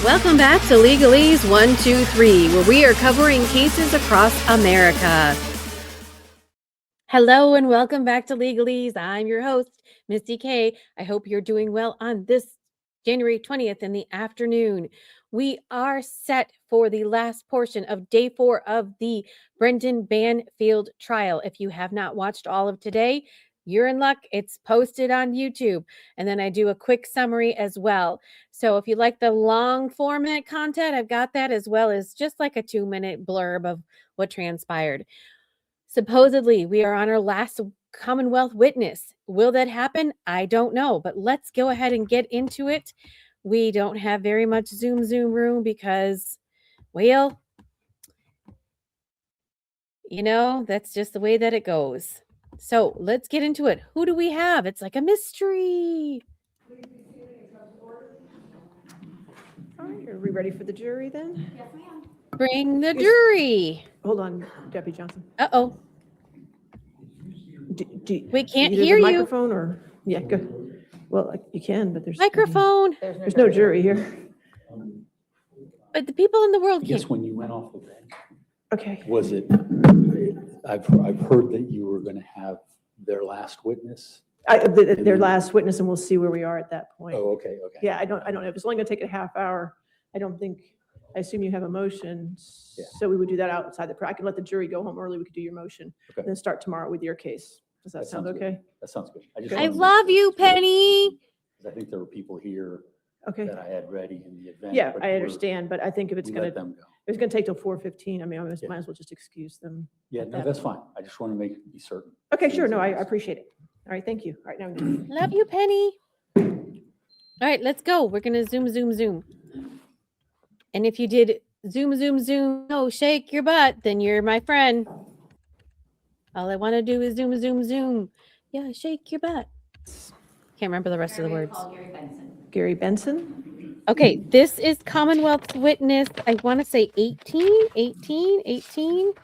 Welcome back to Legalese 123, where we are covering cases across America. Hello and welcome back to Legalese. I'm your host, Misty K. I hope you're doing well on this January 20th in the afternoon. We are set for the last portion of day 4 of the Brendan Banfield trial. If you have not watched all of today, you're in luck. It's posted on YouTube. And then I do a quick summary as well. So if you like the long format content, I've got that, as well as just like a 2-minute blurb of what transpired. Supposedly, we are on our last Commonwealth witness. Will that happen? I don't know, but let's go ahead and get into it. We don't have very much Zoom room because, well, that's just the way that it goes. So let's get into it. Who do we have? It's like a mystery. All right, are we ready for the jury then? Yes, ma'am. Bring the jury. Hold on, Deputy Johnson. Uh-oh. We can't either hear the you. Microphone or, yeah, good. Well, you can, but there's. Microphone. There's no jury here. But the people in the world I can't. guess when you went off the bench, Okay. was it, I've heard that you were going to have their last witness? Their last witness, and we'll see where we are at that point. Oh, okay. Yeah, I don't know. If it's only gonna take a half hour, I assume you have a motion. Yeah. So we would do that outside I can let the jury go home early. We could do your motion. Okay. Then start tomorrow with your case. Does that sound sounds good. okay? That sounds good. I wanted to love make you, sure, Penny. 'cause I think there were people here Okay. that I had ready in the event. Yeah, but I understand, but I think if it's we gonna, let them go. if it's gonna take till 4:15, I mean, Yeah. might as well just excuse them. Yeah, no, that's fine. I just want to be certain. Okay, sure. No, I appreciate it. All right, thank you. All right, now. Love you, Penny. All right, let's go. We're going to zoom. And if you did zoom, no, shake your butt, then you're my friend. All I want to do is zoom. Yeah, shake your butt. Can't remember the rest of the words. Gary Benson? Okay, this is Commonwealth witness, I want to say 18. 18.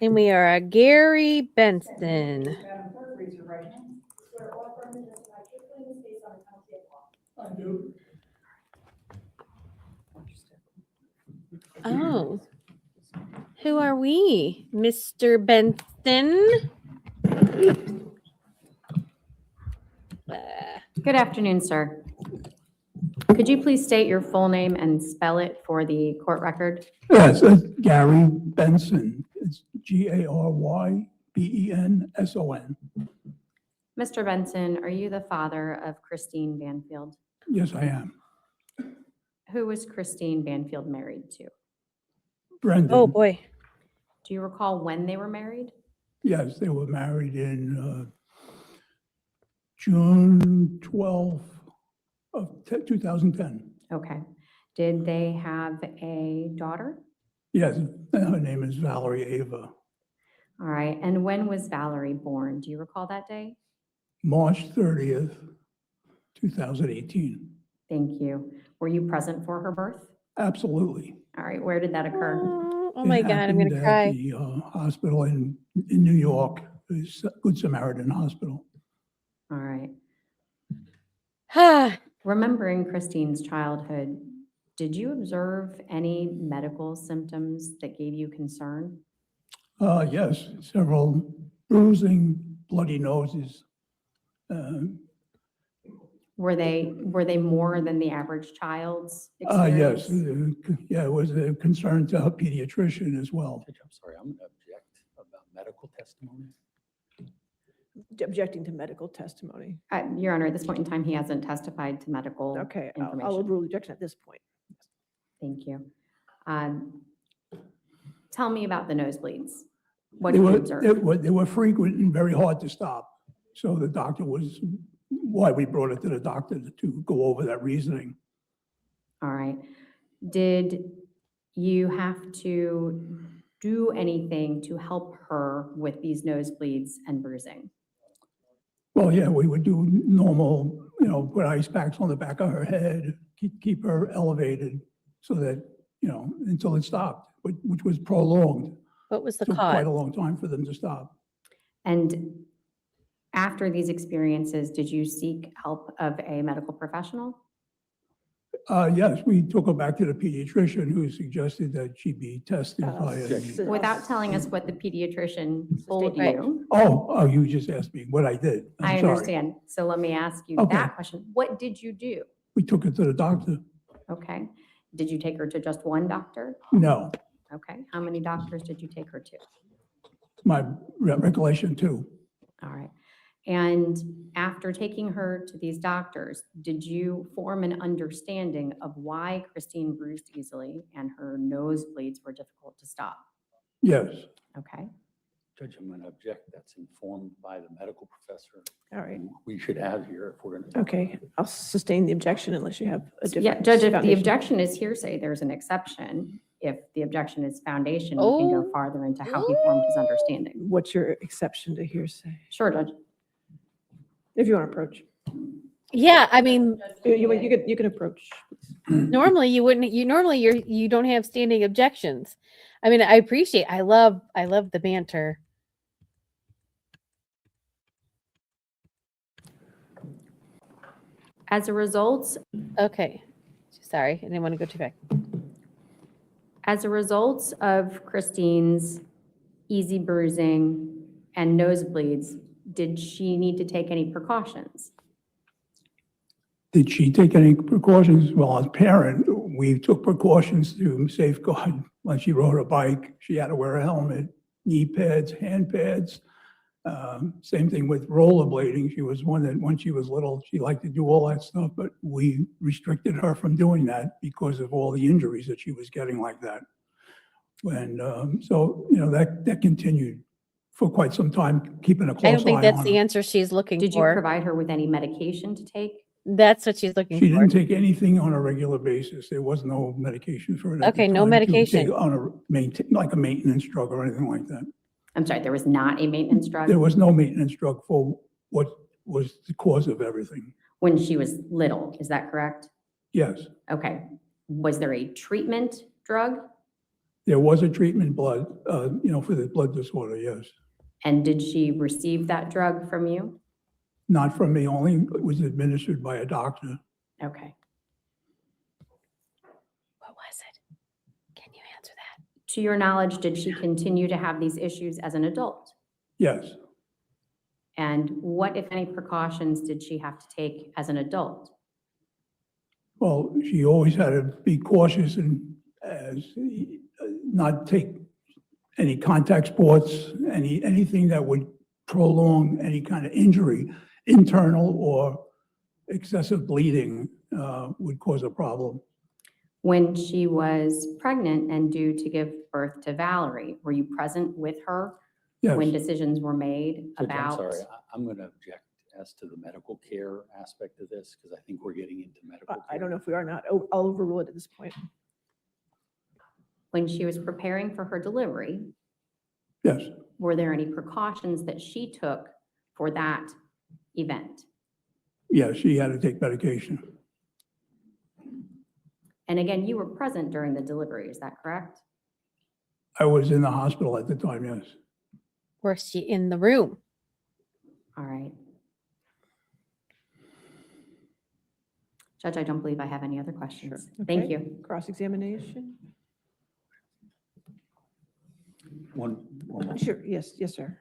And we are a Gary Benson. Oh, who are we, Mr. Benson? Good afternoon, sir. Could you please state your full name and spell it for the court record? Yes, it's Gary Benson. It's GaryBenson. Mr. Benson, are you the father of Christine Banfield? Yes, I am. Who was Christine Banfield married to? Brendan. Oh, boy. Do you recall when they were married? Yes, they were married in June 12th of 2010. Okay. Did they have a daughter? Yes, her name is Valerie Ava. All right. And when was Valerie born? Do you recall that day? March 30th, 2018. Thank you. Were you present for her birth? Absolutely. All right. Where did that occur? Oh my It God, I'm going to happened cry. at the hospital in New York, the Good Samaritan Hospital. All right. Ah, Remembering Christine's childhood, did you observe any medical symptoms that gave you concern? Yes, several bruising, bloody noses. Were they more than the average child's Yes, experience? yeah, it was a concern to a pediatrician as well. I'm sorry, I'm going to object about medical testimony. Objecting to medical testimony. Your Honor, at this point in time, he hasn't testified to medical Okay, I'll information. overrule objection at this point. Thank you. Tell me about the nosebleeds. What They did you were, observe? they were frequent and very hard to stop. So the doctor was, why we brought it to the doctor to go over that reasoning. All right. Did you have to do anything to help her with these nosebleeds and bruising? Well, yeah, we would do normal, put ice packs on the back of her head, keep her elevated so that, until it stopped, which was prolonged. what was the Took quite cause? a long time for them to stop. And After these experiences, did you seek help of a medical professional? Yes, we took her back to the pediatrician who suggested that she be tested by a. Without telling us what the pediatrician told Right. you, Oh, you just asked me what I did. I I'm sorry. understand. So let me ask you Okay. that question. What did you do? We took her to the doctor. Okay. Did you take her to just one doctor? No, Okay. How many doctors did you take her to? my recollection too. All right. And after taking her to these doctors, did you form an understanding of why Christine bruised easily and her nosebleeds were difficult to stop? Yes, Okay. Judge, I'm going to object. That's informed by the medical professor. All right. who we should have here if we're going to. Okay, I'll sustain the objection unless you have a different. Yeah, Judge, if the foundation. objection is hearsay, there's an exception. If the objection is foundation, we can go Oh. farther into how he formed his understanding. What's your exception to hearsay? Sure, Judge. If you want to approach. Yeah, I mean, You can approach. normally you wouldn't. You don't have standing objections. I mean, I love the banter. As a result, Okay, sorry, I didn't want to go too back. as a result of Christine's easy bruising and nosebleeds, did she need to take any precautions? did she take any precautions? Well, as a parent, we took precautions to safeguard. When she rode a bike, she had to wear a helmet, knee pads, hand pads. Same thing with rollerblading. She was one that when she was little, she liked to do all that stuff, but we restricted her from doing that because of all the injuries that she was getting like that. And so, that continued for quite some time, keeping a I close don't eye on think that's the her. answer she's looking Did you for. provide her with any medication to take? That's what she's looking She for. didn't take anything on a regular basis. There was no medication for it. at the Okay, no time to medication. take On like a maintenance drug or anything like that. I'm sorry, there was not a maintenance drug There was no maintenance drug for what was the cause of everything. when she was little, is that correct? Yes, Okay. Was there a treatment drug? there was a treatment for the blood disorder, yes. And did she receive that drug from you? Not from me, only it was administered by a doctor. Okay. What was it? Can you answer that? To your knowledge, did she continue to have these issues as an adult? Yes, And what, if any, precautions did she have to take as an adult? well, she always had to be cautious and not take any contact sports, anything that would prolong any kind of injury, internal or excessive bleeding would cause a problem. When she was pregnant and due to give birth to Valerie, were you present with her when Yes, decisions were made Judge, about? I'm sorry, I'm going to object as to the medical care aspect of this because I think we're getting into medical care. I don't know if we are not. I'll overrule it at this point. When she was preparing for her delivery, yes, were there any precautions that she took for that event? yes, she had to take medication. And again, you were present during the delivery, is that correct? I was in the hospital at the time, yes. Was she in the room? All right. Judge, I don't believe I have any other questions. Thank Okay. you. Cross-examination? One more. Sure, yes, sir.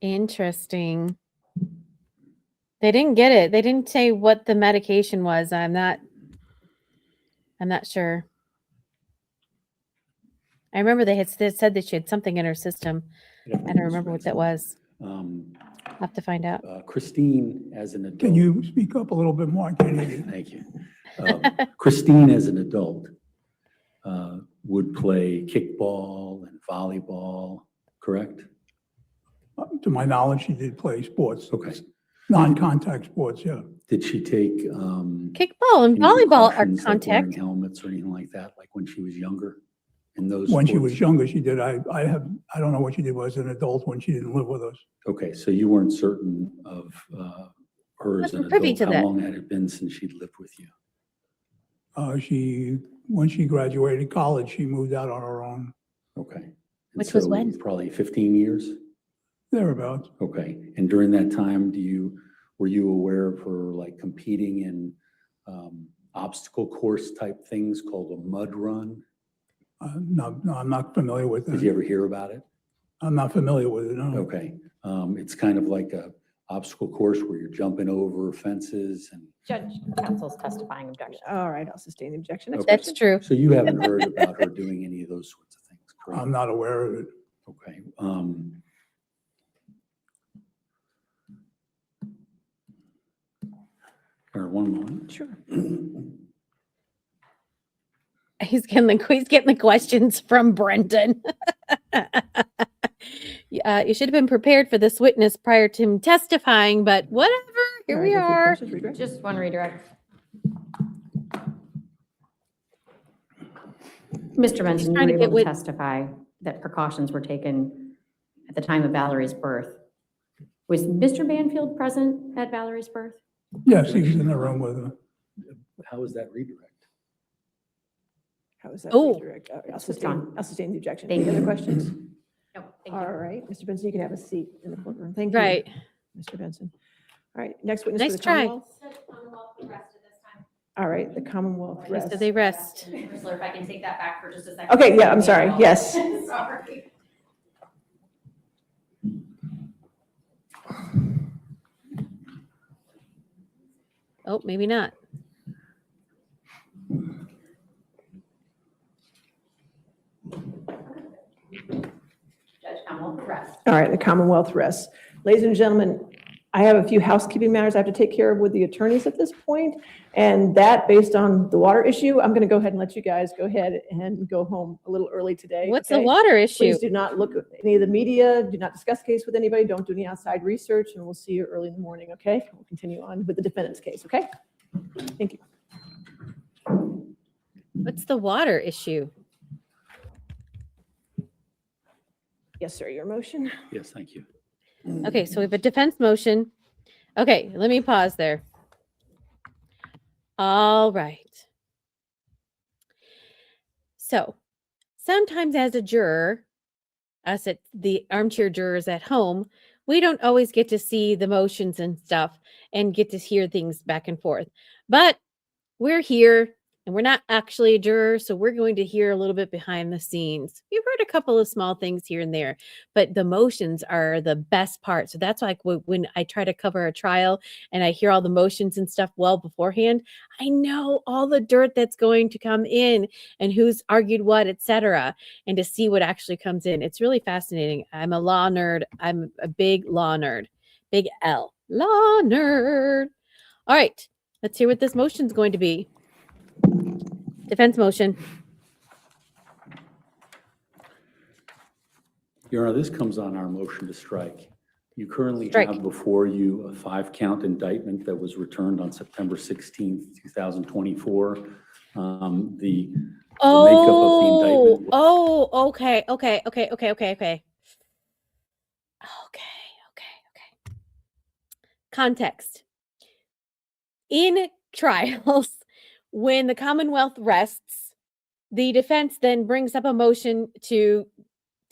Interesting. They didn't get it. They didn't say what the medication was. I'm not sure. I remember they said that she had something in her system. I don't remember what that was. I'll have to find out. Christine, as an adult. Can you speak up a little bit more? I can't hear you. Thank you. Christine, as an adult, would play kickball and volleyball, correct? To my knowledge, she did play sports. Okay. Non-contact sports, yeah. Did she take? Kickball and any volleyball are precautions, like wearing contact. helmets or anything like that, like when she was younger? In those When she sports? was younger, she did. I don't know what she did as an adult when she didn't live with us. Okay, so you weren't certain of her as an Wasn't privy adult. to How that. long had it been since she'd lived with you? She when she graduated college, she moved out on her own, Okay. And Which was so when? Probably 15 years? thereabouts. Okay. And during that time, were you aware of her like competing in obstacle course type things called a mud run? No, I'm not familiar with Did you it. ever hear about it? I'm not familiar with it, no. Okay. It's kind of like a obstacle course where you're jumping over fences and, Judge Council's testifying objection. All right, I'll sustain the objection. Next Okay. That's question. true. so you haven't heard about her doing any of those sorts of things, correct? I'm not aware of it. Okay. Or one moment. Sure. He's getting the questions from Brendan. You should have been prepared for this witness prior to him testifying, but whatever. Here All we right, no further are. questions, redirect? Just one redirect. Mr. Benson, you trying were to get able to wit- testify that precautions were taken at the time of Valerie's birth. Was Mr. Banfield present at Valerie's birth? Yes, he was in the room with her. How is that redirect? How is that Oh. redirect? I'll It's sustain, gone. the objection. Thank Any other you. questions? No, All right, Mr. Benson, you can have a seat in the courtroom. Thank you. Right. Mr. Benson. All right, next witness for Nice the try. Commonwealth. All right, the Commonwealth Rest rests. of they rest. Whistler, if I can take that back for just a second. Okay, yeah, I'm sorry, yes. Sorry. Oh, maybe not. Judge Commonwealth, rest. All right, the Commonwealth rests. Ladies and gentlemen, I have a few housekeeping matters I have to take care of with the attorneys at this point, and that, based on the water issue, I'm going to go ahead and let you guys go ahead and go home a little early today. What's the okay? water issue? Please do not look at any of the media, do not discuss the case with anybody, don't do any outside research, and we'll see you early in the morning, okay? We'll continue on with the defendant's case, okay? Thank you. What's the water issue? Yes, sir, your motion? Yes, thank you. Okay, so we have a defense motion. Okay, let me pause there. All right. So sometimes as a juror, us at the armchair jurors at home, we don't always get to see the motions and stuff and get to hear things back and forth. But we're here and we're not actually a juror, so we're going to hear a little bit behind the scenes. We've heard a couple of small things here and there, but the motions are the best part. So that's like when I try to cover a trial and I hear all the motions and stuff well beforehand, I know all the dirt that's going to come in and who's argued what, etc., and to see what actually comes in. It's really fascinating. I'm a law nerd. I'm a big law nerd. Big L. Law nerd. All right. Let's hear what this motion is going to be. Defense motion. Your Honor, this comes on our motion to strike. You currently Strike. have before you a 5-count indictment that was returned on September 16th, 2024. The makeup of the indictment. Okay. Context. In trials, when the Commonwealth rests, the defense then brings up a motion to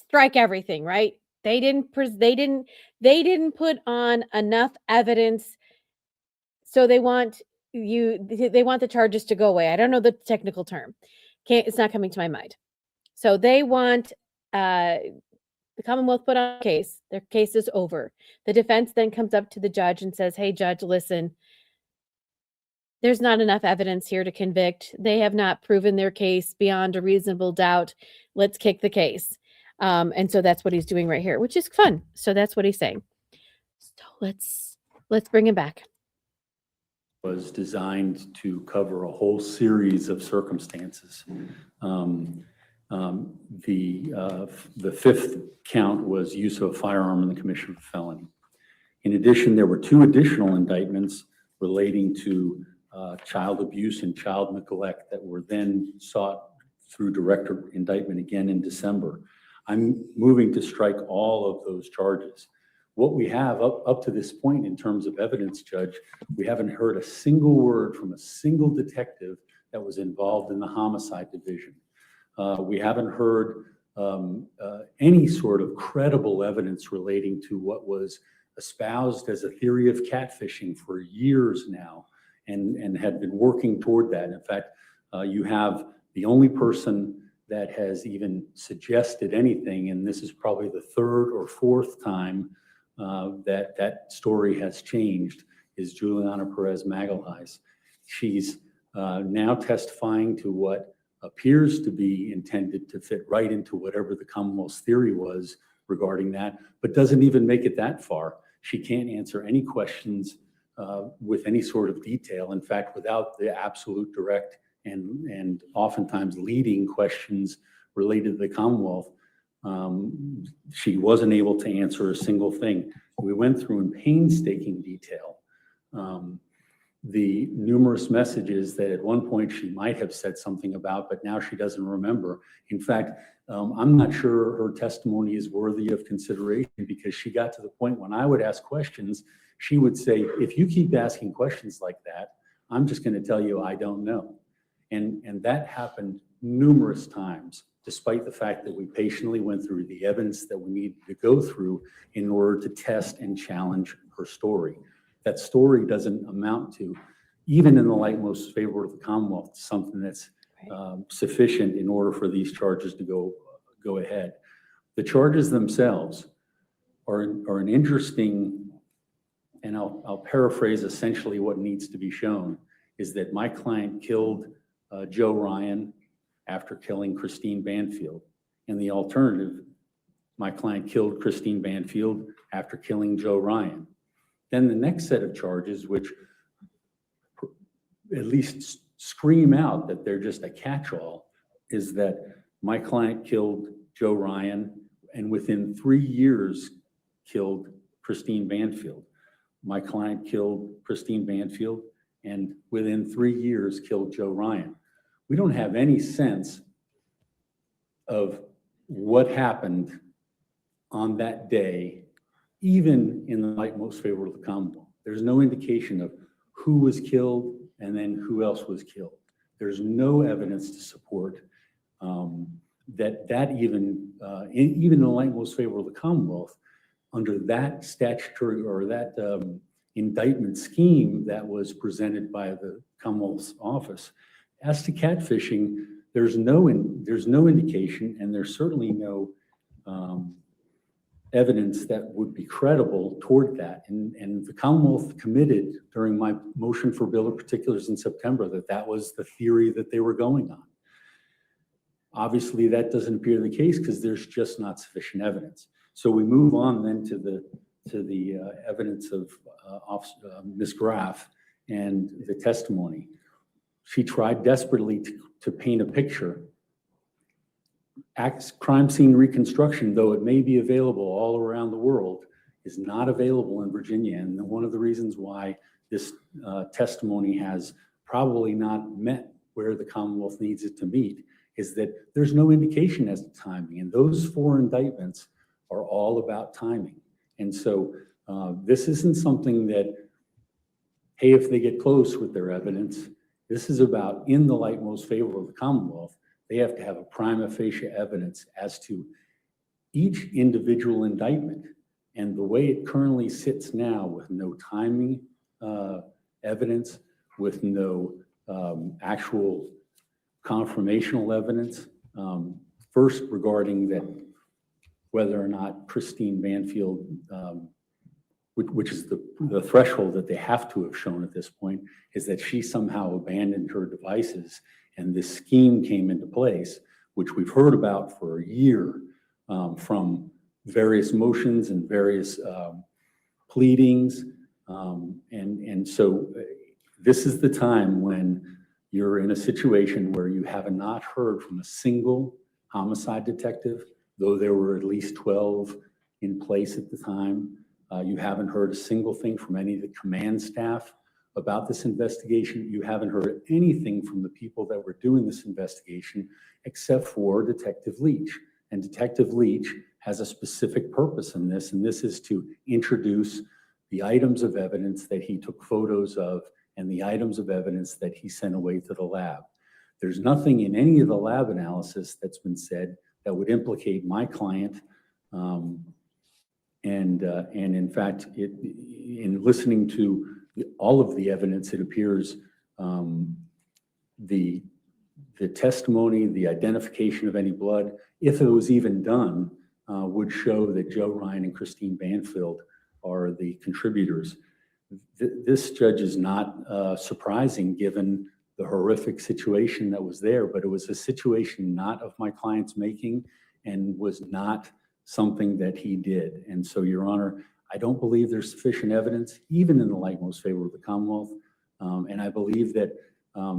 strike everything, right? They didn't put on enough evidence, so they want the charges to go away. I don't know the technical term. It's not coming to my mind. So they want the Commonwealth put on a case. Their case is over. The defense then comes up to the judge and says, "Hey, judge, listen, there's not enough evidence here to convict. They have not proven their case beyond a reasonable doubt. Let's kick the case." And so that's what he's doing right here, which is fun. So that's what he's saying. So let's bring him back. Was designed to cover a whole series of circumstances. The 5th count was use of a firearm in the commission of a felony. In addition, there were 2 additional indictments relating to child abuse and child neglect that were then sought through direct indictment again in December. I'm moving to strike all of those charges. What we have up to this point in terms of evidence, Judge, we haven't heard a single word from a single detective that was involved in the homicide division. We haven't heard any sort of credible evidence relating to what was espoused as a theory of catfishing for years now, and had been working toward that. In fact, you have the only person that has even suggested anything, and this is probably the third or fourth time that story has changed, is Juliana Magalhaes. She's now testifying to what appears to be intended to fit right into whatever the Commonwealth's theory was regarding that, but doesn't even make it that far. She can't answer any questions with any sort of detail. In fact, without the absolute direct and oftentimes leading questions related to the Commonwealth, she wasn't able to answer a single thing. We went through in painstaking detail the numerous messages that at one point she might have said something about, but now she doesn't remember. In fact, I'm not sure her testimony is worthy of consideration, because she got to the point when I would ask questions, she would say, if you keep asking questions like that, I'm just going to tell you I don't know. And that happened numerous times, despite the fact that we patiently went through the evidence that we needed to go through in order to test and challenge her story. That story doesn't amount to, even in the light most favorable of the Commonwealth, something that's sufficient in order for these charges to go ahead. The charges themselves are an interesting, and I'll paraphrase essentially what needs to be shown, is that my client killed Joe Ryan after killing Christine Banfield. And the alternative, my client killed Christine Banfield after killing Joe Ryan. Then the next set of charges, which at least scream out that they're just a catch-all, is that my client killed Joe Ryan and within 3 years killed Christine Banfield. My client killed Christine Banfield and within 3 years killed Joe Ryan. We don't have any sense of what happened on that day, even in the light most favorable of the Commonwealth. There's no indication of who was killed and then who else was killed. There's no evidence to support that even in the light most favorable of the Commonwealth, under that statutory or that indictment scheme that was presented by the Commonwealth's office. As to catfishing, there's no indication, and there's certainly no evidence that would be credible toward that. And the Commonwealth committed during my motion for bill of particulars in September that was the theory that they were going on. Obviously, that doesn't appear the case because there's just not sufficient evidence. So we move on then to the evidence of Ms. Graff and the testimony. She tried desperately to paint a picture. Crime scene reconstruction, though it may be available all around the world, is not available in Virginia. And one of the reasons why this testimony has probably not met where the Commonwealth needs it to meet is that there's no indication as to timing. And those 4 indictments are all about timing. And so this isn't something that, hey, if they get close with their evidence, this is about in the light most favorable of the Commonwealth. They have to have a prima facie evidence as to each individual indictment. And the way it currently sits now, with no timing evidence, with no actual confirmational evidence, first regarding that whether or not Christine Banfield, which is the threshold that they have to have shown at this point, is that she somehow abandoned her devices and this scheme came into place, which we've heard about for a year from various motions and various pleadings. And so this is the time when you're in a situation where you have not heard from a single homicide detective, though there were at least 12 in place at the time. You haven't heard a single thing from any of the command staff about this investigation. You haven't heard anything from the people that were doing this investigation except for Detective Leach. And Detective Leach has a specific purpose in this, and this is to introduce the items of evidence that he took photos of and the items of evidence that he sent away to the lab. There's nothing in any of the lab analysis that's been said that would implicate my client. And in fact, in listening to all of the evidence, it appears the testimony, the identification of any blood, if it was even done, would show that Joe Ryan and Christine Banfield are the contributors. This judge is not surprising given the horrific situation that was there, but it was a situation not of my client's making and was not something that he did. And so, Your Honor, I don't believe there's sufficient evidence, even in the light most favorable of the Commonwealth. And I believe that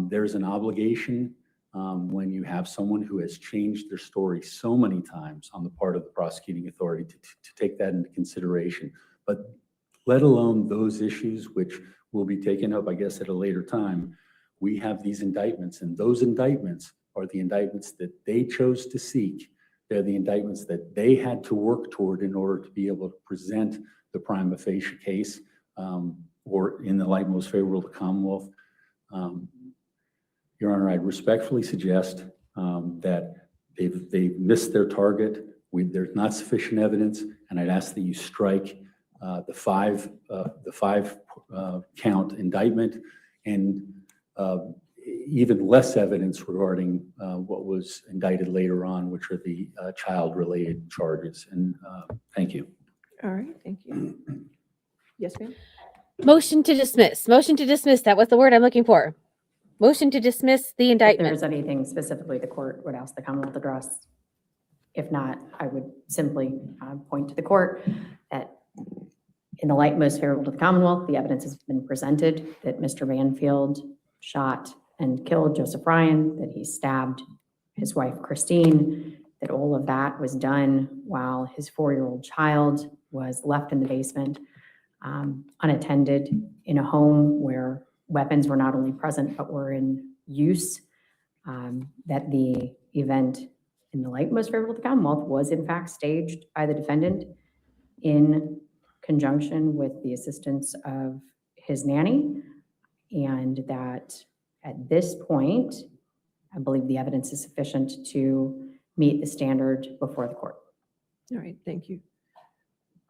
there's an obligation when you have someone who has changed their story so many times on the part of the prosecuting authority to take that into consideration. But let alone those issues, which will be taken up, I guess, at a later time, we have these indictments, and those indictments are the indictments that they chose to seek. They're the indictments that they had to work toward in order to be able to present the prima facie case, or in the light most favorable of the Commonwealth. Your Honor, I'd respectfully suggest that they've missed their target. There's not sufficient evidence, and I'd ask that you strike the five count indictment and even less evidence regarding what was indicted later on, which are the child-related charges. And thank you. All right, thank you. Yes, ma'am? Motion to dismiss. Motion to dismiss. That was the word I'm looking for. Motion to dismiss the If indictment. there's anything specifically the court would ask the Commonwealth to address. If not, I would simply point to the court that in the light most favorable to the Commonwealth, the evidence has been presented that Mr. Banfield shot and killed Joseph Ryan, that he stabbed his wife Christine, that all of that was done while his 4-year-old child was left in the basement, unattended, in a home where weapons were not only present but were in use, that the event in the light most favorable to the Commonwealth was in fact staged by the defendant in conjunction with the assistance of his nanny, and that at this point, I believe the evidence is sufficient to meet the standard before the court. All right, thank you.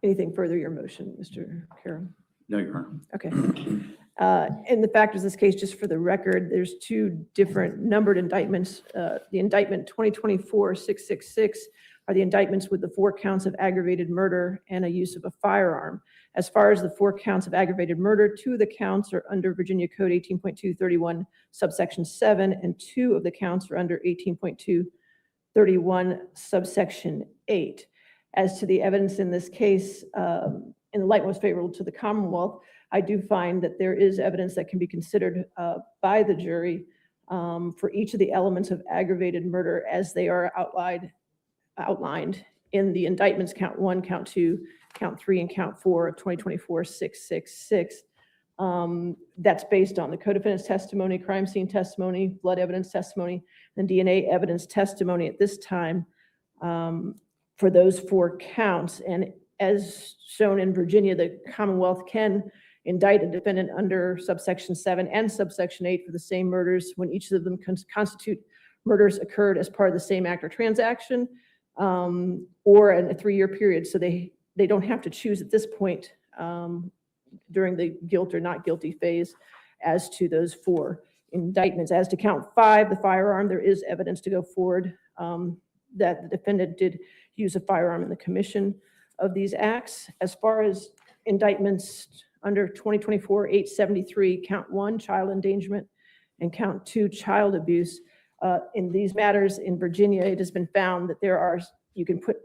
Anything further your motion, Mr. Karam? No, Your Honor. Okay. In the factors of this case, just for the record, there's 2 different numbered indictments. The indictment 2024-666 are the indictments with the 4 counts of aggravated murder and a use of a firearm. As far as the 4 counts of aggravated murder, 2 of the counts are under Virginia Code 18.231 subsection 7, and 2 of the counts are under 18.231 subsection 8. As to the evidence in this case, in the light most favorable to the Commonwealth, I do find that there is evidence that can be considered by the jury for each of the elements of aggravated murder as they are outlined in the indictments count 1, count 2, count 3, and count 4 of 2024-666. That's based on the co-defendant's testimony, crime scene testimony, blood evidence testimony, and DNA evidence testimony at this time for those 4 counts. And as shown in Virginia, the Commonwealth can indict a defendant under subsection 7 and subsection 8 for the same murders when each of them constitute murders occurred as part of the same act or transaction, or in a 3-year period. So they don't have to choose at this point during the guilt or not guilty phase as to those 4 indictments. As to count 5, the firearm, there is evidence to go forward that the defendant did use a firearm in the commission of these acts. As far as indictments under 2024-873, count 1, child endangerment, and count 2, child abuse. In these matters in Virginia, it has been found that you can put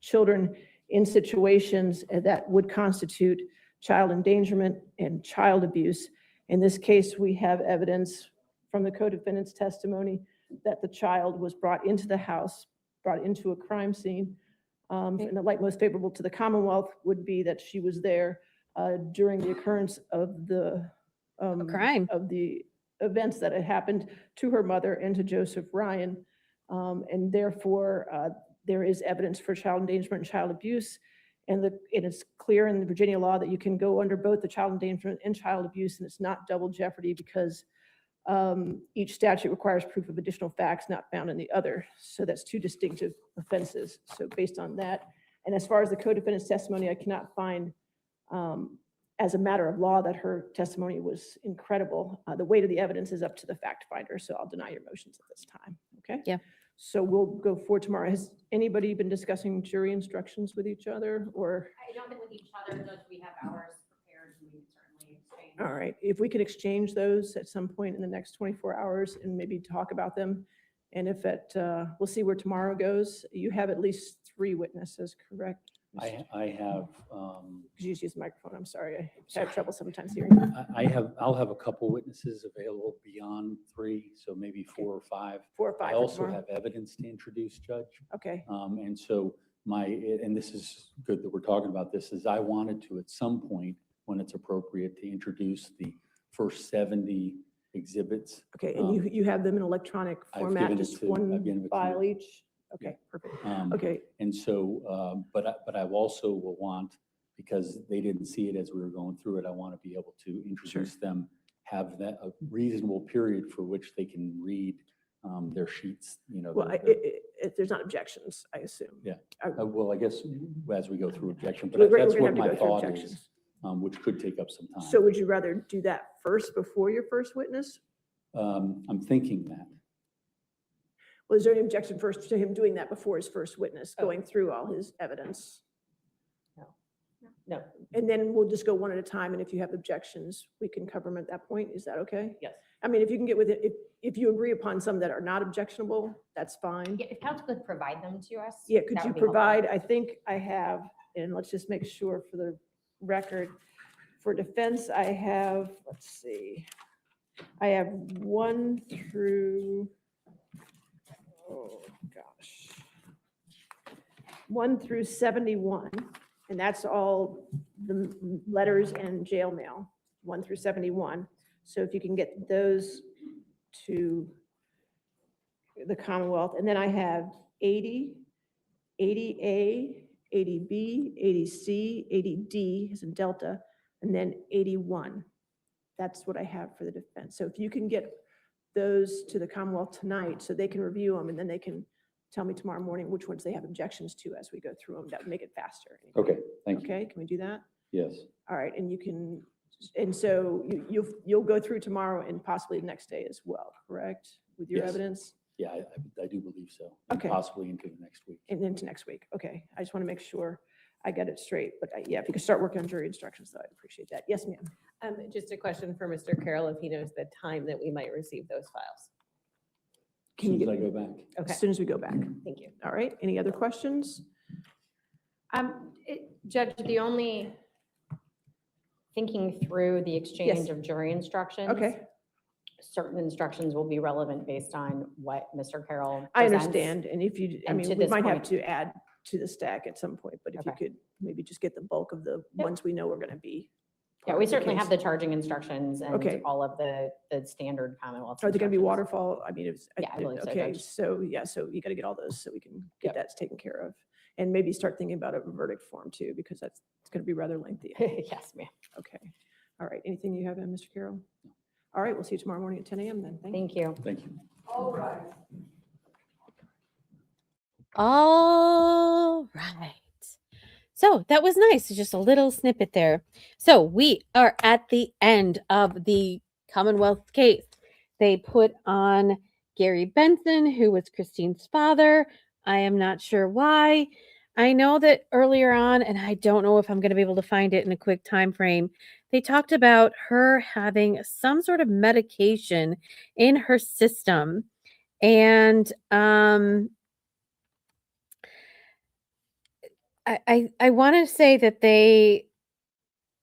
children in situations that would constitute child endangerment and child abuse. In this case, we have evidence from the co-defendant's testimony that the child was brought into the house, brought into a crime scene. And the light most favorable to the Commonwealth would be that she was there during the occurrence of the crime, of the events that had happened to her mother and to Joseph Ryan. And therefore, there is evidence for child endangerment and child abuse. And it is clear in the Virginia law that you can go under both the child endangerment and child abuse, and it's not double jeopardy because Each statute requires proof of additional facts not found in the other. So that's two distinctive offenses. So based on that, and as far as the co-defendant's testimony, I cannot find, as a matter of law, that her testimony was incredible. The weight of the evidence is up to the fact finder, so I'll deny your motions at this time, okay? Yeah. So we'll go forward tomorrow. Has anybody been discussing jury instructions with each other, or? I don't think with each other, Judge, we have ours prepared, and we can certainly exchange. All right, if we could exchange those at some point in the next 24 hours and maybe talk about them. And if it, we'll see where tomorrow goes. You have at least 3 witnesses, correct? I have, Could you just use the microphone? I'm sorry. I have trouble sometimes hearing. I'll have a couple witnesses available beyond 3, so maybe 4 or 5. 4 or 5 I for also tomorrow. have evidence to introduce, Judge. Okay, And so and this is good that we're talking about this, is I wanted to, at some point, when it's appropriate, to introduce the first 70 exhibits. okay, and you have them in electronic I've format, given it just to- I've one given it to file you. each? Okay, perfect. Um, Okay, And so, but I also will want, because they didn't see it as we were going through it, I want to be able to introduce them, have that, a reasonable period for which they can read their sheets, you know. well, if there's not objections, I assume. Yeah. I- Well, I guess as we go through objection, We're but that's gonna what have to my go through thought is, objections. which could take up some time. So would you rather do that first before your first witness? I'm thinking that. Was there any objection first to him doing that before his first witness, going through all his evidence? No. And then we'll just go one at a time, and if you have objections, we can cover them at that point. Is that okay? Yes. I mean, if you can get with it, if you agree upon some that are not objectionable, that's fine. Yeah, if council could provide them to us. Yeah, could that you would be helpful. provide, I think I have, and let's just make sure for the record. For defense, I have, let's see, I have 1 through, oh gosh, 1 through 71, and that's all the letters and jail mail, 1 through 71. So if you can get those to the Commonwealth, and then I have 80, 80A, 80B, 80C, 80D is in Delta, and then 81. That's what I have for the defense. So if you can get those to the Commonwealth tonight, so they can review them, and then they can tell me tomorrow morning which ones they have objections to as we go through them, that would make it faster. Okay, thank you. Okay, can we do that? Yes. All right, and you can, and so you'll go through tomorrow and possibly the next day as well, correct? With your Yes. evidence? Yeah, I do believe so. And Okay. possibly into the next week. And into next week. Okay, I just want to make sure I get it straight. But yeah, if you could start working on jury instructions, though, I'd appreciate that. Yes, ma'am. Just a question for Mr. Carroll, if he knows the time that we might receive those files. As Can you soon as get, I go back. Okay, as soon as we go back. thank you. All right, any other questions? Judge, the only, thinking through the exchange of jury instructions. Okay, Certain instructions will be relevant based on what Mr. Carroll I presents. understand. And if you, I And mean, to we this might have point- to add to the stack at some point, but if you Okay. could maybe just get the bulk of the Yep. ones we know are going to be. Yeah, part we of the certainly case. have the charging instructions Okay. and all of the standard Commonwealth. Are they going to be instructions. waterfall? I mean, it's, Yeah, I believe so, okay, Judge. so yeah, so you got to get all those so we can get Yep. that taken care of. And maybe start thinking about a verdict form too, because it's going to be rather lengthy. Yes, ma'am. Okay. All right. Anything you have, Mr. Carroll? All right. We'll see you tomorrow morning at 10 a.m. then. Thank you. Thank you. Thank you. All right. So that was nice. Just a little snippet there. So we are at the end of the Commonwealth case. They put on Gary Benson, who was Christine's father. I am not sure why. I know that earlier on, and I don't know if I'm going to be able to find it in a quick time frame, they talked about her having some sort of medication in her system. And I want to say that they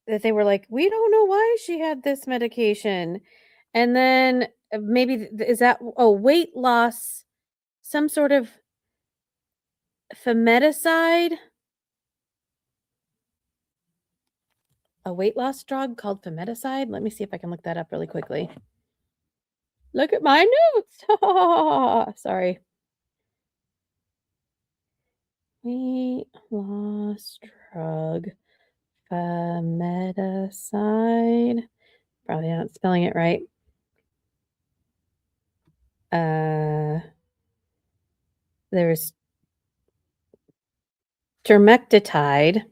were like, we don't know why she had this medication. And then maybe is that weight loss, some sort of Femeticide, a weight loss drug called Femeticide. Let me see if I can look that up really quickly. Look at my notes. Sorry. Weight loss drug, Femeticide. Probably not spelling it right. There's termectitide.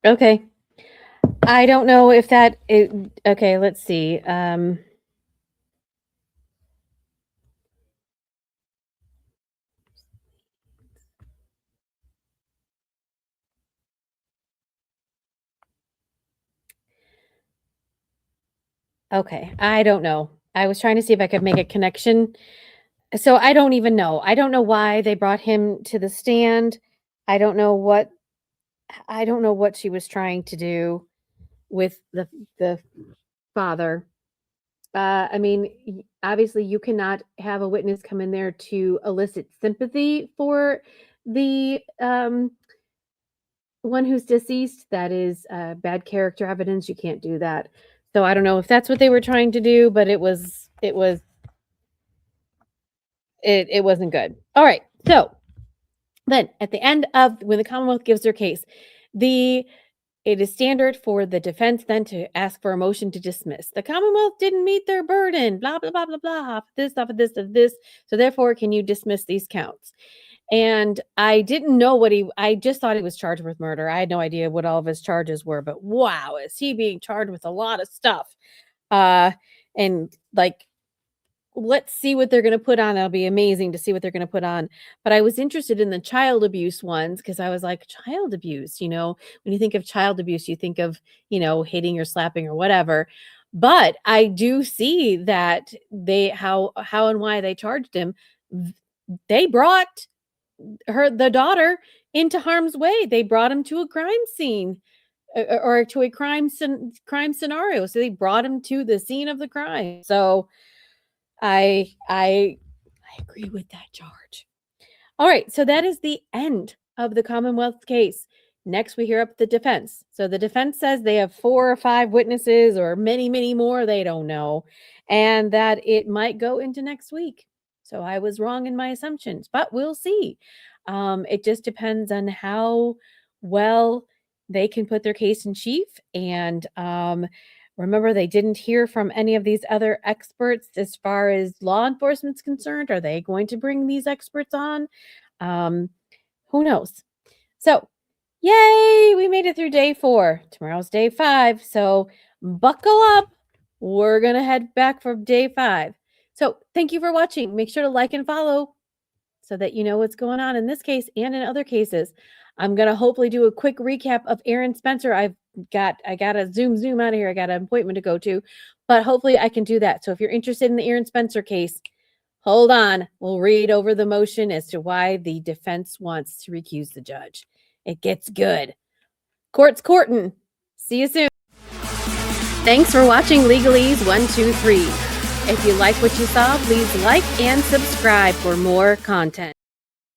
Okay. I don't know if that is, okay, let's see. Okay, I don't know. I was trying to see if I could make a connection. So I don't even know. I don't know why they brought him to the stand. I don't know what I don't know what she was trying to do with the father. I mean, obviously, you cannot have a witness come in there to elicit sympathy for the one who's deceased. That is bad character evidence. You can't do that. So I don't know if that's what they were trying to do, but it wasn't good. All right. So then at the end of when the Commonwealth gives their case, it is standard for the defense then to ask for a motion to dismiss. The Commonwealth didn't meet their burden, blah, blah, blah, blah, blah, this, stuff, this, of this. So therefore, can you dismiss these counts? And I didn't know I just thought he was charged with murder. I had no idea what all of his charges were, but wow, is he being charged with a lot of stuff. And like, let's see what they're going to put on. That'll be amazing to see what they're going to put on. But I was interested in the child abuse ones because I was like, child abuse, when you think of child abuse, you think of, hitting or slapping or whatever. But I do see that how and why they charged him. They brought the daughter into harm's way. They brought him to a crime scene or to a crime scenario. So they brought him to the scene of the crime. So I agree with that charge. All right, so that is the end of the Commonwealth case. Next, we hear up the defense. So the defense says they have 4 or 5 witnesses or many, many more, they don't know, and that it might go into next week. So I was wrong in my assumptions, but we'll see. It just depends on how well they can put their case in chief. And remember, they didn't hear from any of these other experts as far as law enforcement's concerned. Are they going to bring these experts on? Who knows? So, yay, we made it through day 4. Tomorrow's day 5. So buckle up. We're going to head back for day 5. So thank you for watching. Make sure to like and follow so that you know what's going on in this case and in other cases. I'm going to hopefully do a quick recap of Aaron Spencer. I got to zoom out of here. I got an appointment to go to, but hopefully I can do that. So if you're interested in the Aaron Spencer case, hold on. We'll read over the motion as to why the defense wants to recuse the judge. It gets good. Court's courtin'. See you soon. Thanks for watching Legalese 1, 2, 3. If you like what you saw, please like and subscribe for more content.